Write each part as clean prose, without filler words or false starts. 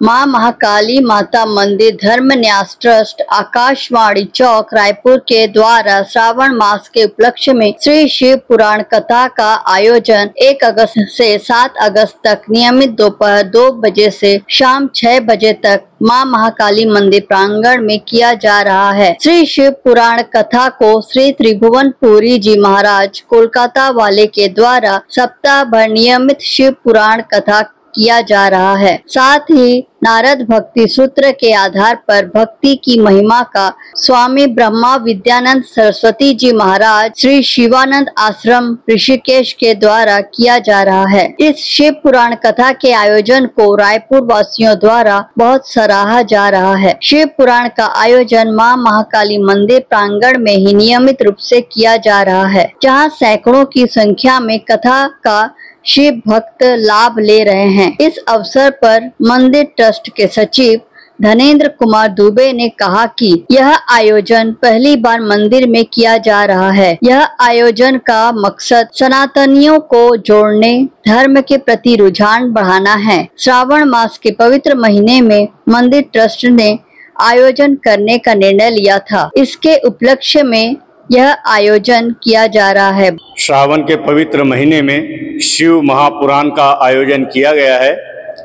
मां महाकाली माता मंदिर धर्म न्यास ट्रस्ट आकाशवाणी चौक रायपुर के द्वारा श्रावण मास के उपलक्ष्य में श्री शिव पुराण कथा का आयोजन 1 अगस्त से 7 अगस्त तक नियमित दोपहर 2 बजे से शाम 6 बजे तक मां महाकाली मंदिर प्रांगण में किया जा रहा है। श्री शिव पुराण कथा को श्री त्रिभुवन पुरी जी महाराज कोलकाता वाले के द्वारा सप्ताह भर नियमित शिव पुराण कथा किया जा रहा है। साथ ही नारद भक्ति सूत्र के आधार पर भक्ति की महिमा का स्वामी ब्रह्मा विद्यानंद सरस्वती जी महाराज श्री शिवानंद आश्रम ऋषिकेश के द्वारा किया जा रहा है। इस शिव पुराण कथा के आयोजन को रायपुर वासियों द्वारा बहुत सराहा जा रहा है। शिव पुराण का आयोजन मां महाकाली मंदिर प्रांगण में ही नियमित रूप से किया जा रहा है, जहां सैकड़ों की संख्या में कथा का शिव भक्त लाभ ले रहे हैं। इस अवसर पर मंदिर ट्रस्ट के सचिव धनेंद्र कुमार दुबे ने कहा कि यह आयोजन पहली बार मंदिर में किया जा रहा है। यह आयोजन का मकसद सनातनियों को जोड़ने, धर्म के प्रति रुझान बढ़ाना है। श्रावण मास के पवित्र महीने में मंदिर ट्रस्ट ने आयोजन करने का निर्णय लिया था। इसके उपलक्ष्य में यह आयोजन किया जा रहा है। श्रावण के पवित्र महीने में शिव महापुराण का आयोजन किया गया है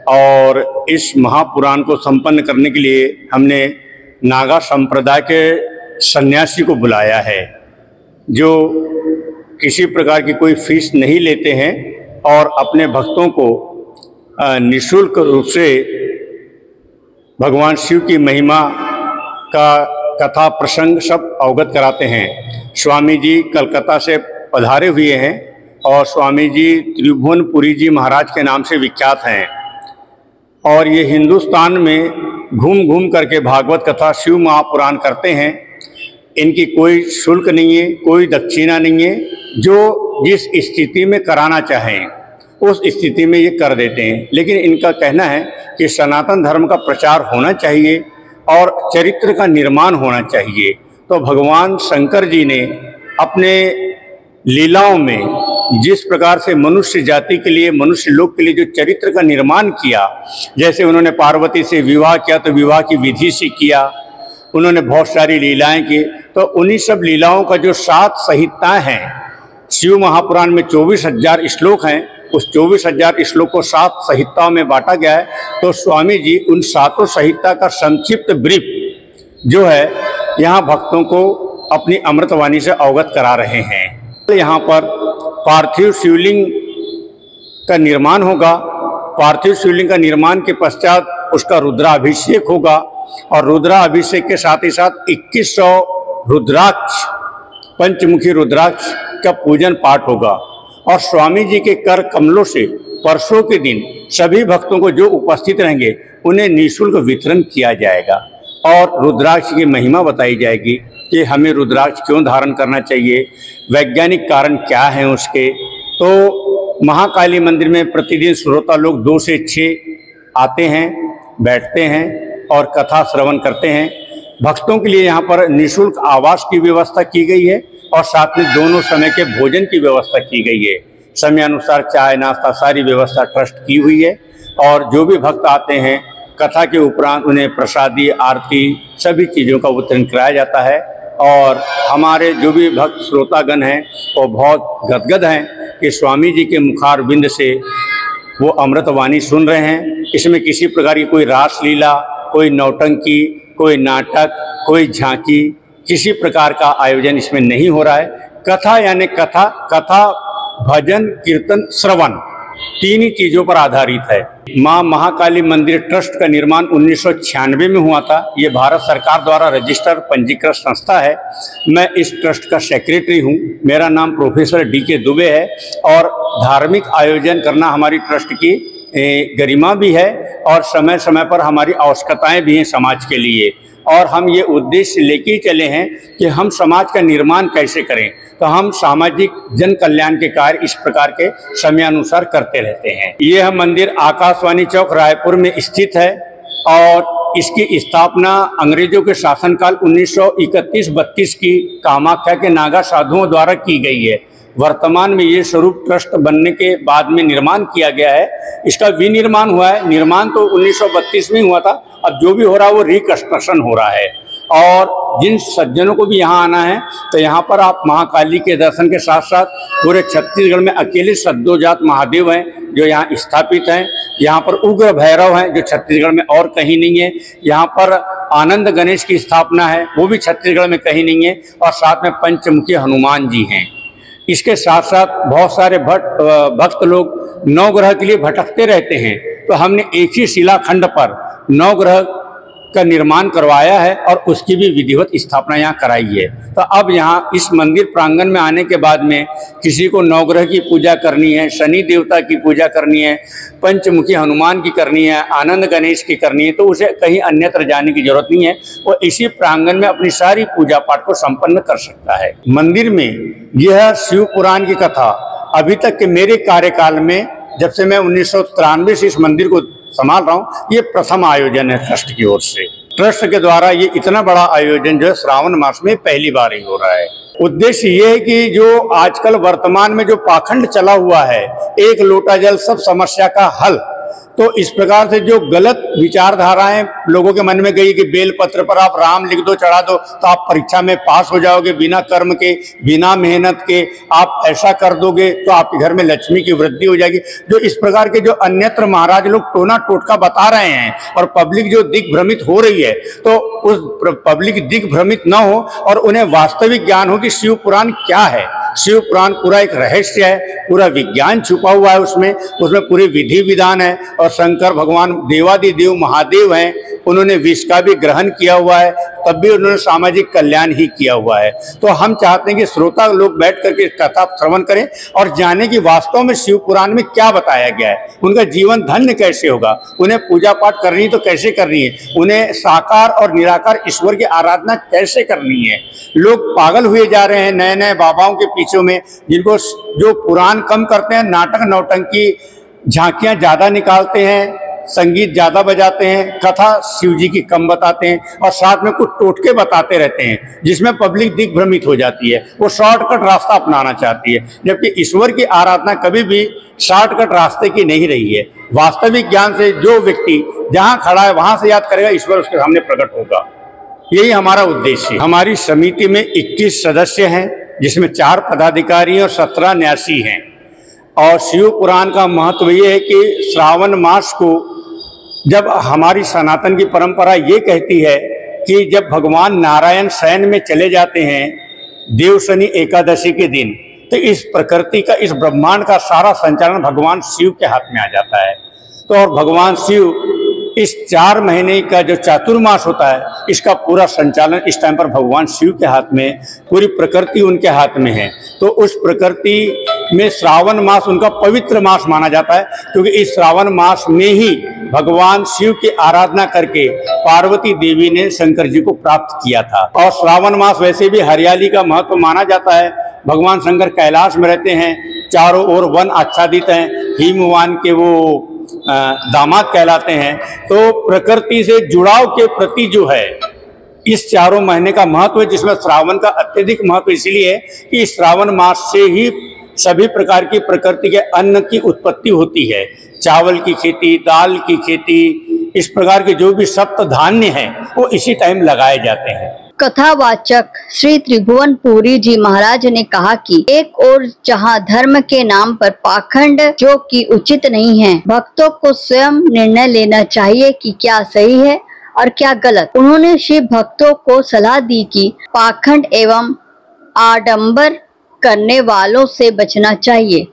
और इस महापुराण को संपन्न करने के लिए हमने नागा संप्रदाय के सन्यासी को बुलाया है, जो किसी प्रकार की कोई फीस नहीं लेते हैं और अपने भक्तों को निःशुल्क रूप से भगवान शिव की महिमा का कथा प्रसंग सब अवगत कराते हैं। स्वामी जी कलकत्ता से पधारे हुए हैं और स्वामी जी त्रिभुवन पुरी जी महाराज के नाम से विख्यात हैं और ये हिंदुस्तान में घूम घूम करके भागवत कथा शिव महापुराण करते हैं। इनकी कोई शुल्क नहीं है, कोई दक्षिणा नहीं है। जो जिस स्थिति में कराना चाहें उस स्थिति में ये कर देते हैं, लेकिन इनका कहना है कि सनातन धर्म का प्रचार होना चाहिए और चरित्र का निर्माण होना चाहिए। तो भगवान शंकर जी ने अपने लीलाओं में जिस प्रकार से मनुष्य जाति के लिए, मनुष्य लोक के लिए जो चरित्र का निर्माण किया, जैसे उन्होंने पार्वती से विवाह किया तो विवाह की विधि से किया, उन्होंने बहुत सारी लीलाएं की, तो उन्हीं सब लीलाओं का जो 7 संहिताएं हैं, शिव महापुराण में 24,000 श्लोक हैं, उस 24,000 श्लोक को 7 संहिताओं में बांटा गया है। तो स्वामी जी उन 7 संहिता का संक्षिप्त ब्रीफ जो है यहाँ भक्तों को अपनी अमृतवाणी से अवगत करा रहे हैं। यहाँ पर पार्थिव शिवलिंग का निर्माण होगा। पार्थिव शिवलिंग का निर्माण के पश्चात उसका रुद्राभिषेक होगा और रुद्राभिषेक के साथ ही साथ 2100 रुद्राक्ष, पंचमुखी रुद्राक्ष का पूजन पाठ होगा और स्वामी जी के कर कमलों से परसों के दिन सभी भक्तों को जो उपस्थित रहेंगे उन्हें निःशुल्क वितरण किया जाएगा और रुद्राक्ष की महिमा बताई जाएगी कि हमें रुद्राक्ष क्यों धारण करना चाहिए, वैज्ञानिक कारण क्या हैं उसके। तो महाकाली मंदिर में प्रतिदिन श्रोता लोग 2 से 6 आते हैं, बैठते हैं और कथा श्रवण करते हैं। भक्तों के लिए यहाँ पर निःशुल्क आवास की व्यवस्था की गई है और साथ में दोनों समय के भोजन की व्यवस्था की गई है। समय अनुसार चाय नाश्ता सारी व्यवस्था ट्रस्ट की हुई है और जो भी भक्त आते हैं कथा के उपरांत उन्हें प्रसादी, आरती सभी चीज़ों का वितरण कराया जाता है और हमारे जो भी भक्त श्रोतागण हैं वो बहुत गदगद हैं कि स्वामी जी के मुखारविंद से वो अमृतवाणी सुन रहे हैं। इसमें किसी प्रकार की कोई रासलीला, कोई नौटंकी, कोई नाटक, कोई झांकी, किसी प्रकार का आयोजन इसमें नहीं हो रहा है। कथा यानी कथा भजन कीर्तन श्रवण 3 ही चीज़ों पर आधारित है। मां महाकाली मंदिर ट्रस्ट का निर्माण 1996 में हुआ था। ये भारत सरकार द्वारा रजिस्टर्ड पंजीकृत संस्था है। मैं इस ट्रस्ट का सेक्रेटरी हूँ। मेरा नाम प्रोफेसर DK दुबे है और धार्मिक आयोजन करना हमारी ट्रस्ट की गरिमा भी है और समय समय पर हमारी आवश्यकताएं भी हैं समाज के लिए और हम ये उद्देश्य लेके चले हैं कि हम समाज का निर्माण कैसे करें। तो हम सामाजिक जन कल्याण के कार्य इस प्रकार के समयानुसार करते रहते हैं। यह मंदिर आकाशवाणी चौक रायपुर में स्थित है और इसकी स्थापना अंग्रेजों के शासनकाल 1931-32 की कामाख्या के नागा साधुओं द्वारा की गई है वर्तमान में ये स्वरूप ट्रस्ट बनने के बाद में निर्माण किया गया है। इसका विनिर्माण हुआ है। निर्माण तो 1932 में हुआ था, अब जो भी हो रहा है वो रिकंस्ट्रक्शन हो रहा है। और जिन सज्जनों को भी यहाँ आना है तो यहाँ पर आप महाकाली के दर्शन के साथ साथ पूरे छत्तीसगढ़ में अकेले सद्योजात महादेव हैं जो यहाँ स्थापित हैं। यहाँ पर उग्र भैरव हैं जो छत्तीसगढ़ में और कहीं नहीं है। यहाँ पर आनंद गणेश की स्थापना है, वो भी छत्तीसगढ़ में कहीं नहीं है। और साथ में पंचमुखी हनुमान जी हैं। इसके साथ साथ बहुत सारे भक्त लोग नवग्रह के लिए भटकते रहते हैं, तो हमने एक ही शिलाखंड पर नवग्रह का निर्माण करवाया है और उसकी भी विधिवत स्थापना यहाँ कराई है। तो अब यहाँ इस मंदिर प्रांगण में आने के बाद में किसी को नवग्रह की पूजा करनी है, शनि देवता की पूजा करनी है, पंचमुखी हनुमान की करनी है, आनंद गणेश की करनी है, तो उसे कहीं अन्यत्र जाने की जरूरत नहीं है। वो इसी प्रांगण में अपनी सारी पूजा पाठ को संपन्न कर सकता है। मंदिर में यह शिव पुराण की कथा अभी तक के मेरे कार्यकाल में, जब से मैं 1993 से इस मंदिर को संभाल रहा हूँ, ये प्रथम आयोजन है ट्रस्ट की ओर से। ट्रस्ट के द्वारा ये इतना बड़ा आयोजन जो है श्रावण मास में पहली बार ही हो रहा है। उद्देश्य ये है कि जो आजकल वर्तमान में जो पाखंड चला हुआ है, एक लोटा जल सब समस्या का हल, तो इस प्रकार से जो गलत विचारधाराएं लोगों के मन में गई कि बेलपत्र पर आप राम लिख दो, चढ़ा दो तो आप परीक्षा में पास हो जाओगे, बिना कर्म के, बिना मेहनत के आप ऐसा कर दोगे तो आपके घर में लक्ष्मी की वृद्धि हो जाएगी। जो इस प्रकार के जो अन्यत्र महाराज लोग टोना टोटका बता रहे हैं और पब्लिक जो दिग्भ्रमित हो रही है, तो उस पब्लिक दिग्भ्रमित न हो और उन्हें वास्तविक ज्ञान हो कि शिव पुराण क्या है। शिव पुराण पूरा एक रहस्य है, पूरा विज्ञान छुपा हुआ है उसमें पूरी विधि विधान है। और शंकर भगवान देवादिदेव महादेव हैं, उन्होंने विष का भी ग्रहण किया हुआ है, तब भी उन्होंने सामाजिक कल्याण ही किया हुआ है। तो हम चाहते हैं कि श्रोता लोग बैठ करके कथा श्रवण करें और जाने कि वास्तव में शिव पुराण में क्या बताया गया है, उनका जीवन धन्य कैसे होगा, उन्हें पूजा पाठ करनी तो कैसे करनी है, उन्हें साकार और निराकार ईश्वर की आराधना कैसे करनी है। लोग पागल हुए जा रहे हैं नए नए बाबाओं के पीछे में, जिनको जो पुराण कम करते हैं, नाटक नौटंकी झांकियां ज्यादा निकालते हैं, संगीत ज्यादा बजाते हैं, कथा शिव जी की कम बताते हैं और साथ में कुछ टोटके बताते रहते हैं, जिसमें पब्लिक दिग्भ्रमित हो जाती है। वो शॉर्टकट रास्ता अपनाना चाहती है, जबकि ईश्वर की आराधना कभी भी शॉर्टकट रास्ते की नहीं रही है। वास्तविक ज्ञान से जो व्यक्ति जहाँ खड़ा है वहां से याद करेगा, ईश्वर उसके सामने प्रकट होगा। यही हमारा उद्देश्य है। हमारी समिति में 21 सदस्य हैं, जिसमें 4 पदाधिकारी और 17 न्यासी हैं। और शिव पुराण का महत्व ये है कि श्रावण मास को, जब हमारी सनातन की परंपरा ये कहती है कि जब भगवान नारायण शयन में चले जाते हैं देवशनि एकादशी के दिन, तो इस प्रकृति का, इस ब्रह्मांड का सारा संचालन भगवान शिव के हाथ में आ जाता है। तो और भगवान शिव इस 4 महीने का जो चातुर्मास होता है, इसका पूरा संचालन इस टाइम पर भगवान शिव के हाथ में, पूरी प्रकृति उनके हाथ में है। तो उस प्रकृति में श्रावण मास उनका पवित्र मास माना जाता है, क्योंकि इस श्रावण मास में ही भगवान शिव की आराधना करके पार्वती देवी ने शंकर जी को प्राप्त किया था। और श्रावण मास वैसे भी हरियाली का महत्व माना जाता है। भगवान शंकर कैलाश में रहते हैं, चारों ओर वन आच्छादित हैं, हिमवान के वो दामाद कहलाते हैं। तो प्रकृति से जुड़ाव के प्रति जो है इस 4 महीने का महत्व है, जिसमें श्रावण का अत्यधिक महत्व इसलिए है कि श्रावण मास से ही सभी प्रकार की प्रकृति के अन्न की उत्पत्ति होती है। चावल की खेती, दाल की खेती, इस प्रकार के जो भी सप्त धान्य हैं वो इसी टाइम लगाए जाते हैं। कथावाचक श्री त्रिभुवन पुरी जी महाराज ने कहा कि एक और जहां धर्म के नाम पर पाखंड जो कि उचित नहीं है, भक्तों को स्वयं निर्णय लेना चाहिए कि क्या सही है और क्या गलत। उन्होंने शिव भक्तों को सलाह दी कि पाखंड एवं आडंबर करने वालों से बचना चाहिए।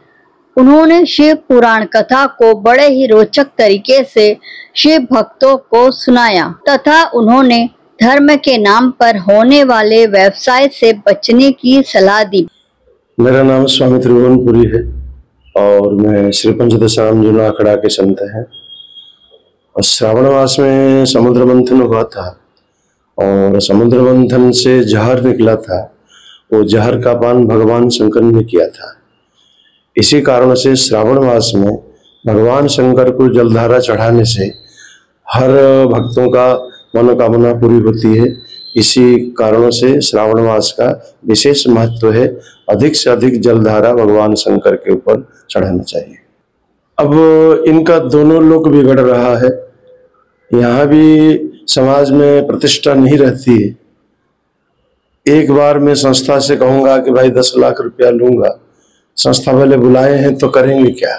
उन्होंने शिव पुराण कथा को बड़े ही रोचक तरीके से शिव भक्तों को सुनाया तथा उन्होंने धर्म के नाम पर होने वाले व्यवसाय से बचने की सलाह दी। मेरा नाम स्वामी त्रिभुवन पुरी है और मैं श्री पंचदशाम जुना अखड़ा के संत हैं। और श्रावण मास में समुद्र मंथन हुआ था और समुद्र मंथन से जहर निकला था। वो जहर का पान भगवान शंकर ने किया था। इसी कारण से श्रावण मास में भगवान शंकर को जलधारा चढ़ाने से हर भक्तों का मनोकामना पूरी होती है। इसी कारणों से श्रावण मास का विशेष महत्व है। अधिक से अधिक जलधारा भगवान शंकर के ऊपर चढ़ाना चाहिए। अब इनका दोनों लोक बिगड़ रहा है। यहाँ भी समाज में प्रतिष्ठा नहीं रहती है। एक बार मैं संस्था से कहूँगा कि भाई 10 लाख रुपया लूँगा, संस्था वाले बुलाए हैं तो करेंगे क्या,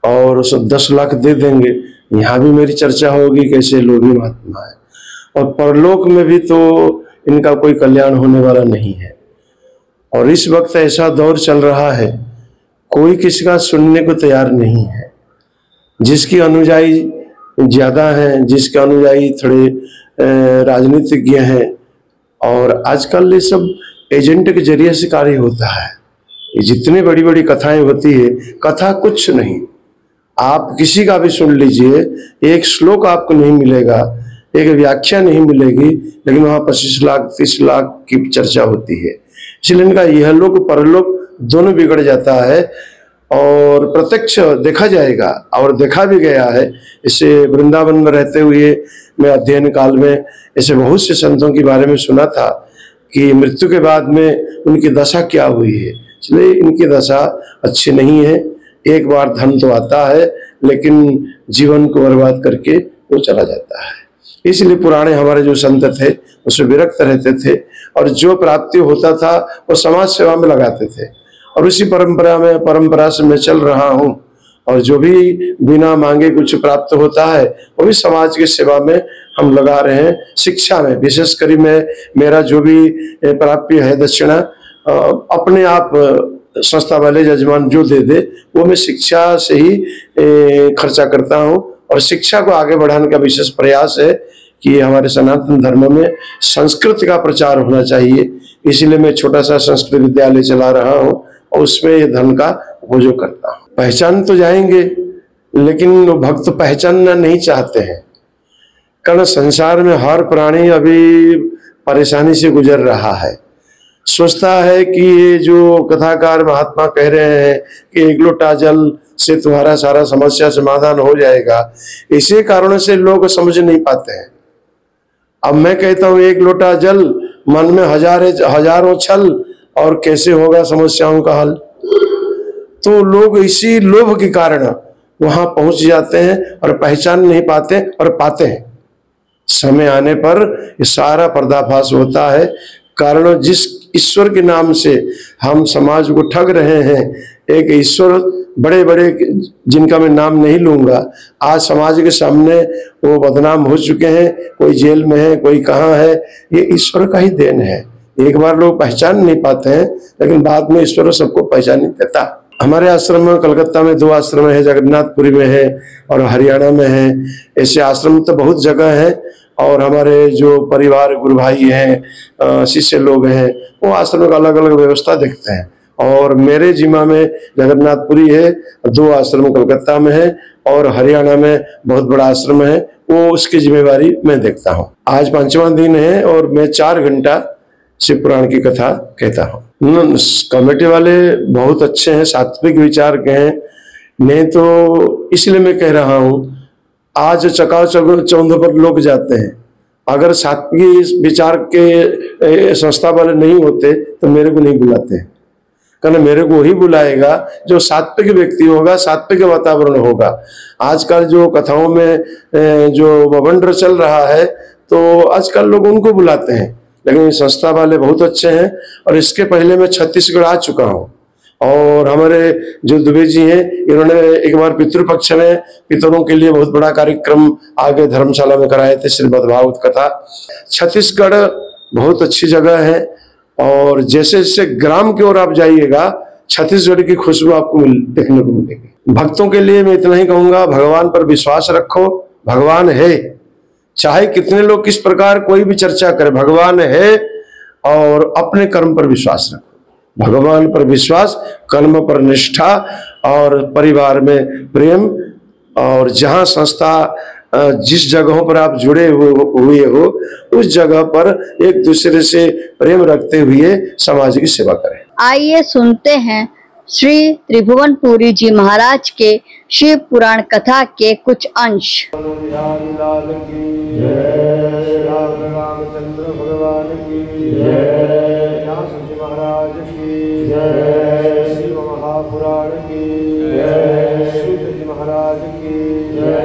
और उस 10 लाख दे देंगे। यहाँ भी मेरी चर्चा होगी कैसे लोभी महात्मा है, और परलोक में भी तो इनका कोई कल्याण होने वाला नहीं है। और इस वक्त ऐसा दौर चल रहा है, कोई किसी का सुनने को तैयार नहीं है। जिसकी अनुयायी ज्यादा हैं, जिसके अनुयायी थोड़े राजनीतिज्ञ हैं, और आजकल ये सब एजेंट के जरिए से कार्य होता है। ये जितनी बड़ी बड़ी कथाएं होती है, कथा कुछ नहीं, आप किसी का भी सुन लीजिए, एक श्लोक आपको नहीं मिलेगा, एक व्याख्या नहीं मिलेगी, लेकिन वहां 25 लाख 30 लाख की चर्चा होती है। इसलिए इनका यह लोक परलोक दोनों बिगड़ जाता है, और प्रत्यक्ष देखा जाएगा और देखा भी गया है। इसे वृंदावन में रहते हुए मैं अध्ययन काल में ऐसे बहुत से संतों के बारे में सुना था कि मृत्यु के बाद में उनकी दशा क्या हुई है। इसलिए इनकी दशा अच्छी नहीं है। एक बार धन तो आता है, लेकिन जीवन को बर्बाद करके वो चला जाता है। इसलिए पुराने हमारे जो संत थे उसमें विरक्त रहते थे, और जो प्राप्ति होता था वो समाज सेवा में लगाते थे। और उसी परंपरा से मैं चल रहा हूँ, और जो भी बिना मांगे कुछ प्राप्त होता है वो भी समाज की सेवा में हम लगा रहे हैं। शिक्षा में विशेषकर मेरा जो भी प्राप्य है दक्षिणा, अपने आप संस्था वाले जजमान जो दे दे वो मैं शिक्षा से ही खर्चा करता हूँ। और शिक्षा को आगे बढ़ाने का विशेष प्रयास है कि हमारे सनातन धर्म में संस्कृत का प्रचार होना चाहिए। इसीलिए मैं छोटा सा संस्कृत विद्यालय चला रहा हूँ, और उसमें ये धन का उपयोग करता हूँ। पहचान तो जाएंगे, लेकिन भक्त पहचानना नहीं चाहते हैं, कारण संसार में हर प्राणी अभी परेशानी से गुजर रहा है। सोचता है कि ये जो कथाकार महात्मा कह रहे हैं कि 1 लोटा जल से तुम्हारा सारा समस्या समाधान हो जाएगा, इसी कारण से लोग समझ नहीं पाते हैं। अब मैं कहता हूँ 1 लोटा जल, मन में हजारों छल, और कैसे होगा समस्याओं का हल। तो लोग इसी लोभ के कारण वहां पहुंच जाते हैं और पहचान नहीं पाते, और पाते हैं। समय आने पर ये सारा पर्दाफाश होता है। कारण जिस ईश्वर के नाम से हम समाज को ठग रहे हैं, एक ईश्वर बड़े बड़े जिनका मैं नाम नहीं लूंगा, आज समाज के सामने वो बदनाम हो चुके हैं। कोई जेल में है, कोई कहाँ है, ये ईश्वर का ही देन है। एक बार लोग पहचान नहीं पाते हैं, लेकिन बाद में ईश्वर सबको पहचान नहीं देता। हमारे आश्रम में कलकत्ता में 2 आश्रम है, जगन्नाथपुरी में है और हरियाणा में है। ऐसे आश्रम तो बहुत जगह है, और हमारे जो परिवार गुरु भाई हैं, शिष्य लोग हैं, वो आश्रम का अलग अलग व्यवस्था देखते हैं। और मेरे जिम्मा में जगन्नाथपुरी है, 2 आश्रम कलकत्ता में है, और हरियाणा में बहुत बड़ा आश्रम है, वो उसकी जिम्मेवारी मैं देखता हूँ। आज 5वां दिन है और मैं 4 घंटा शिव पुराण की कथा कहता हूँ। कमेटी वाले बहुत अच्छे हैं, सात्विक विचार के हैं। नहीं तो इसलिए मैं कह रहा हूँ, आज चकाव चौंध पर लोग जाते हैं। अगर सात्विक विचार के संस्था वाले नहीं होते तो मेरे को नहीं बुलाते हैं, कारण मेरे को ही बुलाएगा जो सात्विक व्यक्ति होगा, सात्विक वातावरण होगा। आजकल जो कथाओं में जो बवंडर चल रहा है, तो आजकल लोग उनको बुलाते हैं, लेकिन संस्था वाले बहुत अच्छे हैं। और इसके पहले मैं छत्तीसगढ़ आ चुका हूँ, और हमारे जो दुबे जी हैं, इन्होंने एक बार पितृपक्ष में पितरों के लिए बहुत बड़ा कार्यक्रम आगे धर्मशाला में कराए थे, श्रीमद् भागवत कथा। छत्तीसगढ़ बहुत अच्छी जगह है, और जैसे जैसे ग्राम की ओर आप जाइएगा, छत्तीसगढ़ की खुशबू आपको देखने को मिलेगी। भक्तों के लिए मैं इतना ही कहूंगा, भगवान पर विश्वास रखो। भगवान है, चाहे कितने लोग किस प्रकार कोई भी चर्चा करे, भगवान है। और अपने कर्म पर विश्वास रखो, भगवान पर विश्वास, कर्म पर निष्ठा, और परिवार में प्रेम। और जहाँ संस्था जिस जगहों पर आप जुड़े हुए हो, उस जगह पर एक दूसरे से प्रेम रखते हुए समाज की सेवा करें। आइए सुनते हैं श्री त्रिभुवनपुरी जी महाराज के शिव पुराण कथा के कुछ अंश। रामचंद्र भगवान की जय, महाराज की जय, शिव महापुराण की जय, शिव जी महाराज की जय,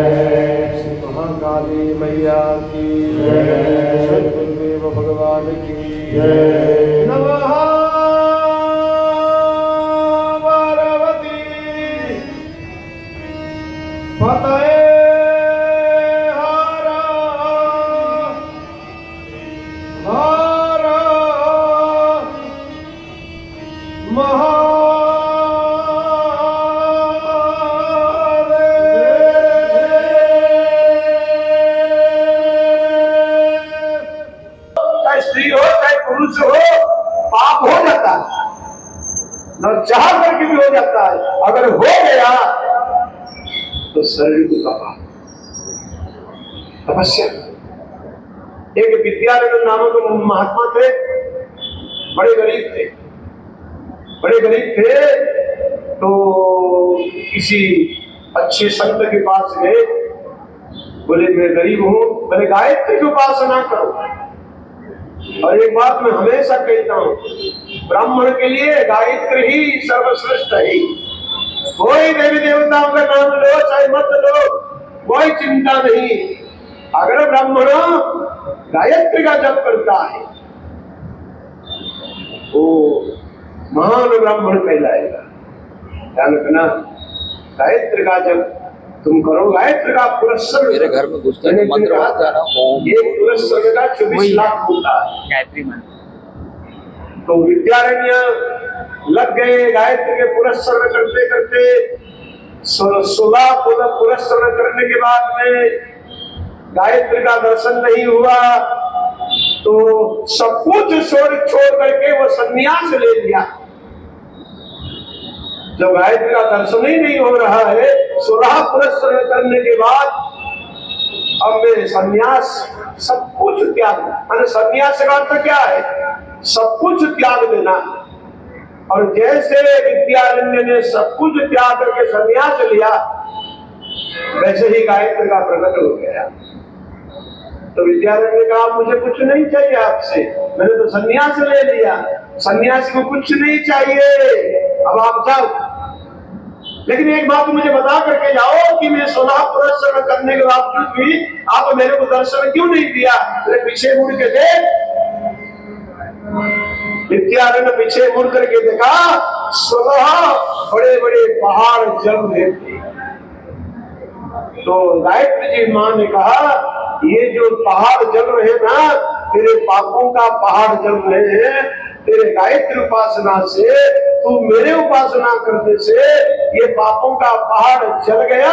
श्री महाकाली मैया की जय, श्री गुरुदेव भगवान की जय। नमः पार्वती पतये स्त्री हो चाहे पुरुष हो, पाप हो जाता है, न चाह करके भी हो जाता है। अगर हो गया तो शरीर को तपस्या। एक विद्यानंद नामक महात्मा थे, बड़े गरीब थे, तो किसी अच्छे संत के पास गए, बोले मैं गरीब हूं, बोले गायत्री की उपासना करो। और एक बात मैं हमेशा कहता हूँ, ब्राह्मण के लिए गायत्री ही सर्वश्रेष्ठ है। कोई देवी देवताओं का नाम लो चाहे मत लो, कोई चिंता नहीं। अगर ब्राह्मण गायत्री का जप करता है वो महान ब्राह्मण कहलाएगा। ध्यान रखना, गायत्री का जप तुम करो, गायत्री का पुरस्कार मेरे घर में घुसता है मंत्र होता है ना, ये पुरस्कार का 24 लाख होता है गायत्री मंत्र। तो विद्यारण्य लग गए गायत्री के पुरस्कार करते करते 16 पुरस्कार करने के बाद में गायत्री का दर्शन नहीं हुआ, तो सब कुछ छोड़ करके वो संन्यास ले लिया। जब गायत्री का दर्शन ही नहीं हो रहा है 16 पुरस्कार करने के बाद, अब मैं संन्यास सब कुछ त्याग। संन्यास का अर्थ क्या है? सब कुछ त्याग देना। और जैसे विद्यारण्य ने सब कुछ त्याग करके संन्यास लिया, वैसे ही गायत्री का प्रकट हो गया। तो विद्यारण्य ने कहा मुझे कुछ नहीं चाहिए आपसे, मैंने तो संन्यास ले लिया, सन्यासी को कुछ नहीं चाहिए, अब आप जाओ। लेकिन एक बात मुझे बता करके जाओ कि मैं 16 पुरस्कार करने के बावजूद भी आप मेरे को दर्शन क्यों नहीं दिया? मेरे पीछे मुड़ के देख। विद्यारण्य पीछे मुड़ करके देखा, 16 बड़े बड़े पहाड़ जल रहे थे। तो गायत्री जी मां ने कहा ये जो पहाड़ जल रहे ना, तेरे पापों का पहाड़ जल रहे हैं। तेरे गायत्री उपासना से, तू मेरे उपासना करने से ये पापों का पहाड़ जल गया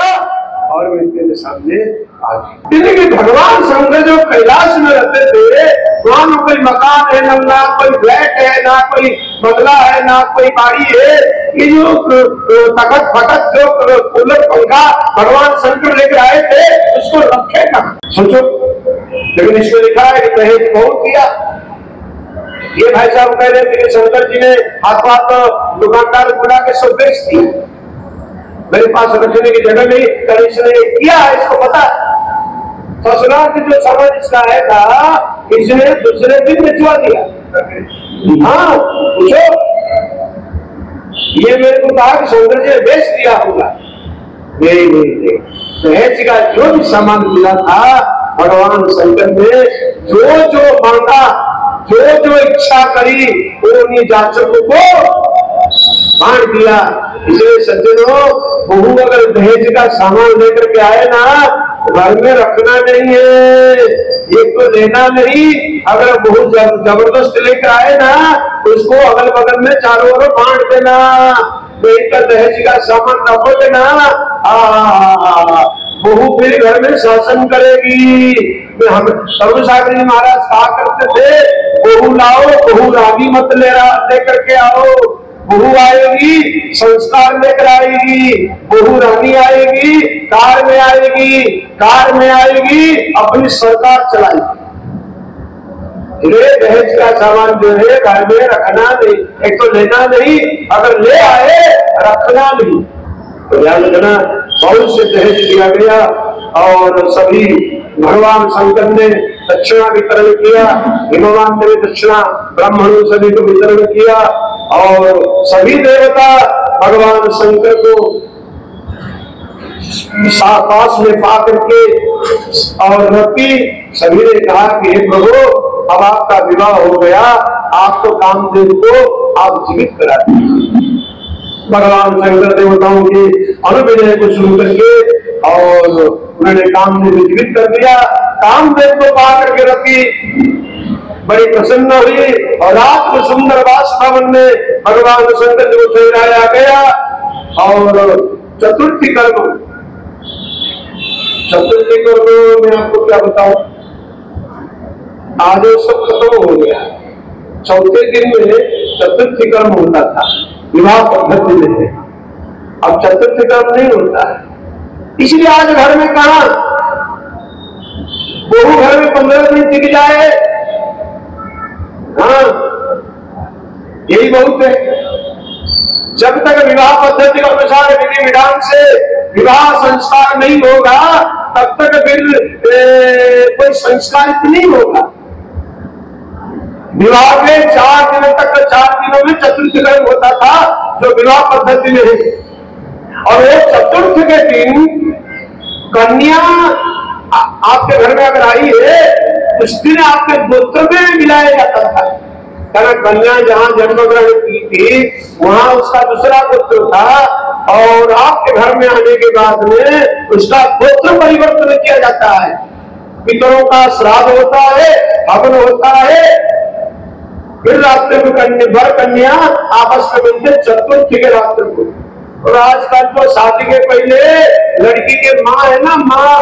और मैं तेरे सामने आ गया। भगवान शंकर जो कैलाश में रहते थे, वहां में कोई मकान है ना कोई फ्लैट है, ना कोई बंगला है, ना कोई बाड़ी है। ये जो तखत फटक जो कूलर पंखा भगवान शंकर लेकर आए थे, उसको रखे कहां? सोचो। लेकिन इसमें लिखा है कि दहेज बहुत दिया। ये भाई साहब कह रहे थे कि शंकर जी ने हाथ दुकानदार बुला के सब बेच दिया, मेरे पास रखने की जगह नहीं, कल इसने किया है, इसको पता। ससुराल की जो सामान इसका है था, इसने दूसरे दिन बेचवा दिया। हाँ पूछो, ये मेरे को कहा कि शंकर जी ने बेच दिया होगा। नहीं, दहेज का जो भी सामान मिला था, भगवान शंकर ने जो जो मांगा, जो जो इच्छा करी, वो उन्हीं जाचकों को बांट दिया। इसलिए सज्जनों, बहू अगर दहेज का सामान लेकर के आए ना, घर में रखना नहीं है, एक तो लेना नहीं। अगर बहू जबरदस्त लेकर आए ना, उसको अगल बगल में चारों ओर बांट देना। नहीं तो दहेज का सामान न हो देना, बहू फिर घर में शासन करेगी। हम सर्वसागरी महाराज कहा करते थे, बहू लाओ, बहू रागी मत लेकर के आओ। बहू आएगी संस्कार लेकर आएगी, बहू रानी आएगी कार में आएगी, कार में आएगी अपनी सरकार चलाएगी। दहेज का सामान जो है घर में रखना नहीं, एक तो लेना नहीं, अगर ले आए रखना नहीं। तो ध्यान रखना, बहुत से दहेज दिया गया और सभी भगवान शंकर ने दक्षिणा वितरण किया, हिमवान ने भी दक्षिणा ब्राह्मणों सभी को वितरण किया और सभी देवता भगवान शंकर को पास में पा करके और रति सभी ने कहा कि हे प्रभु, अब आपका विवाह हो गया, आप तो कामदेव को आप जीवित करा दिए। भगवान शंकर देवताओं के अनुविनय को सुन करके और उन्होंने कामदेव को जीवित कर दिया। कामदेव को पा करके रति बड़ी प्रसन्न हुई और रात को सुंदर वासभवन में भगवान शंकर को ठहराया गया। और चतुर्थी कर्म में आपको क्या बताऊं, आज सब खत्म हो गया। चौथे दिन में चतुर्थी कर्म होता था विवाह पद्धति में, अब चतुर्थी कर्म नहीं होता है। इसलिए आज घर में कहा बहू घर में 15 दिन टिक जाए, हाँ यही बहुत है। जब तक विवाह पद्धति के अनुसार विधि विधान से विवाह संस्कार नहीं होगा तब तक फिर कोई संस्कारित नहीं होगा। विवाह के 4 दिनों तक, 4 दिनों में चतुर्थ कर्म होता था जो विवाह पद्धति में है। और वो चतुर्थ के दिन कन्या आपके घर में अगर आई है उस दिन आपके गोत्र में मिलाया जाता था। कारण कन्या जहां जन्म ग्रहण की थी वहां उसका दूसरा गोत्र था और आपके घर में आने के बाद में उसका गोत्र परिवर्तन किया जाता है। पितरों का श्राद्ध होता है, हवन होता है, फिर रात्रि को कन्या आपस में मिलते चतुर्थी के रात्रि को। और आजकल तो शादी के पहले लड़की के माँ है ना, माँ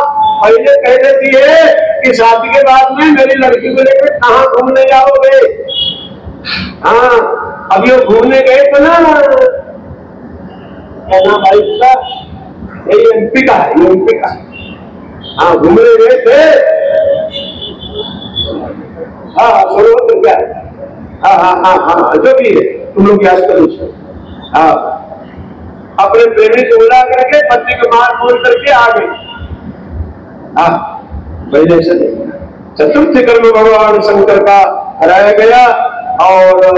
पहले कह देती है कि शादी के बाद में मेरी लड़की को लेकर कहाँ घूमने जाओगे। हाँ अभी वो घूमने गए तो ना, क्या नाम भाई उसका, ये एमपी का है, एमपी का। हाँ घूमने गए थे, हाँ सरोवर क्या है, हाँ हाँ हाँ हाँ जो भी है तुम लोग याद करो उसको। हाँ अपने प्रेमी को बुला करके पति को मार बोल करके आ गए। हाँ पहले से चतुर्थ कर्म भगवान शंकर का हराया गया और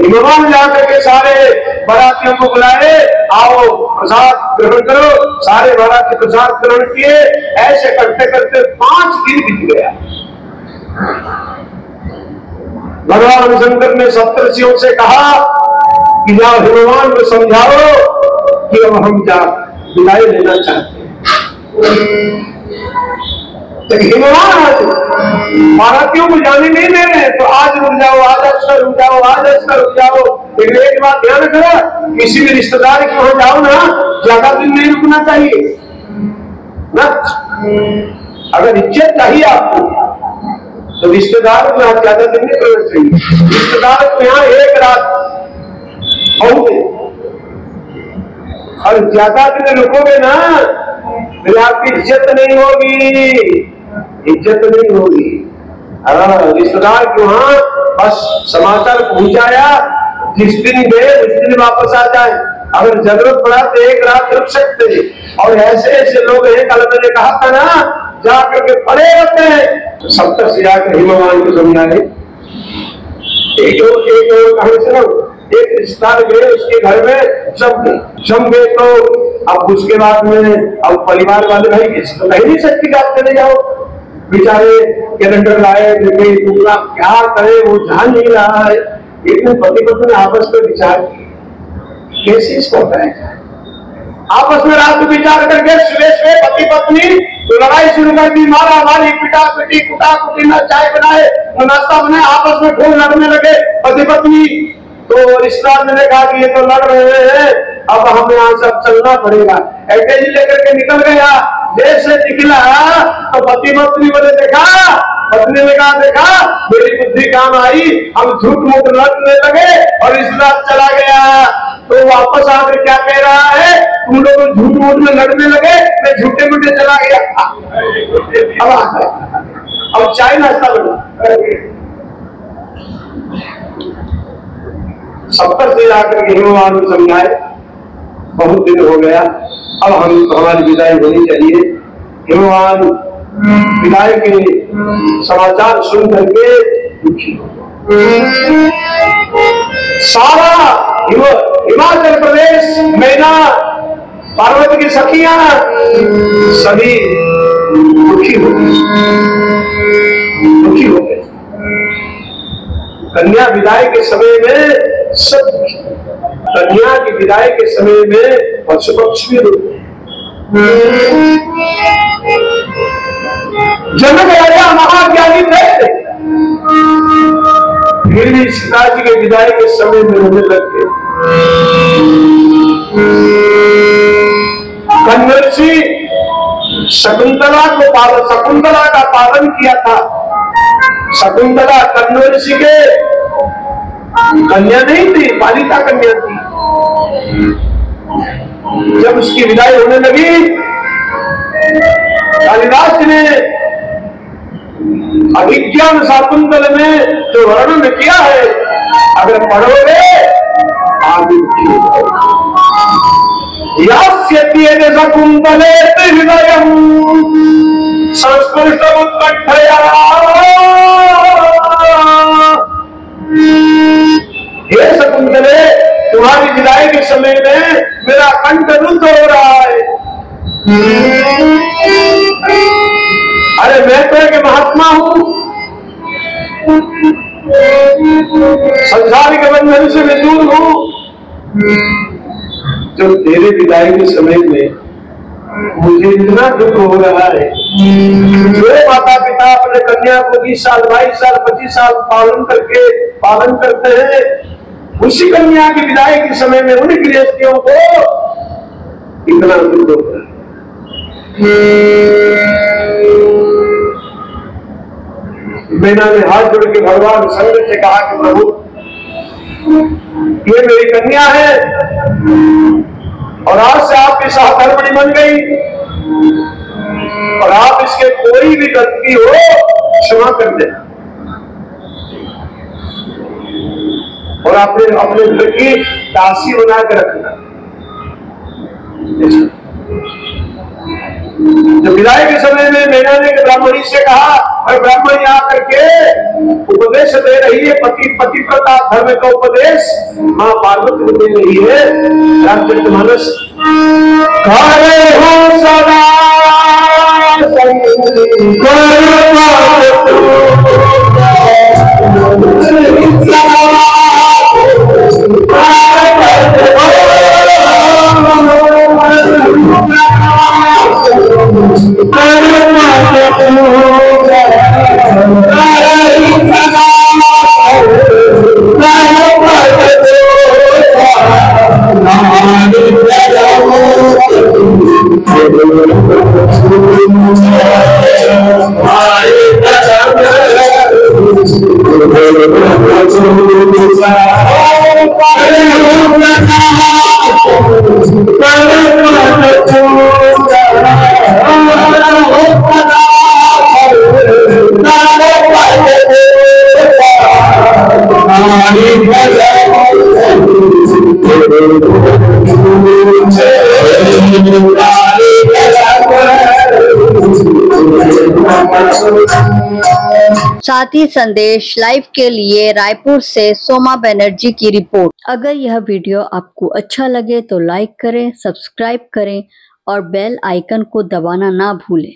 हिमवान जाकर के सारे बारातियों को बुलाए, आओ प्रसाद ग्रहण करो। सारे बाराती प्रसाद ग्रहण किए। ऐसे करते करते 5 दिन बीत गया। भगवान शंकर ने सप्तर्षियों से कहा कि जाओ हिमवान को समझाओ कि अब हम जा विदाई लेना चाहते हैं। तो हिमवान बारातियों को जाने नहीं दे रहे, तो आज रुक जाओ, आज अक्सर रुक जाओ, आज अक्सर रुक जाओ। लेकिन एक बात ध्यान रखना, किसी भी रिश्तेदार के वहां जाओ ना, ज्यादा दिन नहीं रुकना चाहिए ना। अगर इज्जत चाहिए आपको तो रिश्तेदार को यहाँ ज्यादा दिन नहीं करना चाहिए। रिश्तेदार को यहाँ 1 रात बहुत है, और ज्यादा दिन रुकोगे ना फिर आपकी इज्जत नहीं होगी, इज्जत नहीं होगी। रिश्तेदार के वहां बस समाचार पहुंचाया, जिस दिन गए उस दिन वापस आ जाए। अगर जरूरत पड़ा तो 1 रात रुक सकते हैं। और ऐसे ऐसे लोग हैं, कल मैंने कहा था ना, जाकर के पड़े रहते हैं। सप्तर्षि जाकर हिमवान को समझाए। एक कहानी सुनो, एक रिश्तेदार गए उसके घर में, जम गए तो अब उसके बाद में अब परिवार वाले भाई तो कह नहीं सकते कि आप चले जाओ। बेचारे कैलेंडर लाए, देखे दूसरा क्या करे वो जान नहीं रहा है। एक दिन पति पत्नी आपस में विचार किए कैसे इसको हटाया जाए। आपस में रात को विचार करके सुबह पति पत्नी तो लड़ाई शुरू कर दी, मारा मारी, पिटा पिटी, कुटा कुटी, ना चाय बनाए ना नाश्ता बनाए, आपस में खूब लड़ने लगे पति पत्नी। तो रिश्तेदार ने कहा कि ये तो लड़ रहे हैं, अब हमें यहाँ से अब चलना पड़ेगा। एड्रेस लेकर के निकल गया। जैसे निकला तो पति पत्नी बोले देखा, पत्नी ने कहा देखा मेरी बुद्धि काम आई, हम झूठ मूठ लड़ने लगे और रिश्तेदार चला गया। तो वापस आकर क्या कह रहा है, तुम लोग झूठ मूठ में लड़ने लगे, मैं झूठे मूठे चला गया। अब चाय नाश्ता बना, सफर से आकर के हिमवान को समझाए, बहुत दिन हो गया, अब हमारी विदाई होनी चाहिए। हिमवान विदाई के समाचार सुन करके दुखी हो गए। सारा हिमाचल प्रदेश, मैना, पार्वती की सखियां सभी दुखी हो गए। कन्या विदाई के समय में सब, कन्या की विदाई के समय में पशु पक्षी भी रुके। जनक राजा महाज्ञानी थे, फिर भी सीता जी के विदाई के समय में रोने लग गए। कन्या शकुंतला का पालन किया था। शकुंतला कन्या ऋषि के कन्या नहीं थी, बालिका कन्या थी। जब उसकी विदाई होने लगी, कालिदास ने अभिज्ञान शाकुंतल में जो वर्णन किया है, अगर पढ़ोगे आगे यास्यति शकुंतले हृदयम् संस्पृष्टमुत्कण्ठया। हे शकुंतले, तुम्हारी विदाई के समय में मेरा कंठ रुद्ध हो रहा है। अरे मैं तो एक महात्मा हूं, संसार के बंधन से मैं दूर हूं। जब तेरे विदाई के समय में मुझे इतना दुख हो रहा है, जो माता पिता अपने कन्या को 20 साल 22 साल 25 साल पालन करते हैं, उसी कन्या की विदाई के समय में उन गृहस्थियों को इतना दुख होता है। मैंने हाथ जोड़ के भगवान शंकर से कहा कि प्रभु, ये मेरी कन्या है और आज से आपकी सहधर्मिणी बन गई, और आप इसके कोई भी गलती हो क्षमा कर देना, और अपने घर की दासी बना के रखना। जब विदाई के समय में मैंने ने ब्राह्मणी से कहा, और ब्राह्मणी आकर के उपदेश दे रही है, पति प्रता धर्म का उपदेश मां पार्वती को दे रही है। रामचरितमानस करे हो सदा साथी संदेश लाइव के लिए रायपुर से सोमा बनर्जी की रिपोर्ट। अगर यह वीडियो आपको अच्छा लगे तो लाइक करें, सब्सक्राइब करें और बेल आइकन को दबाना ना भूलें।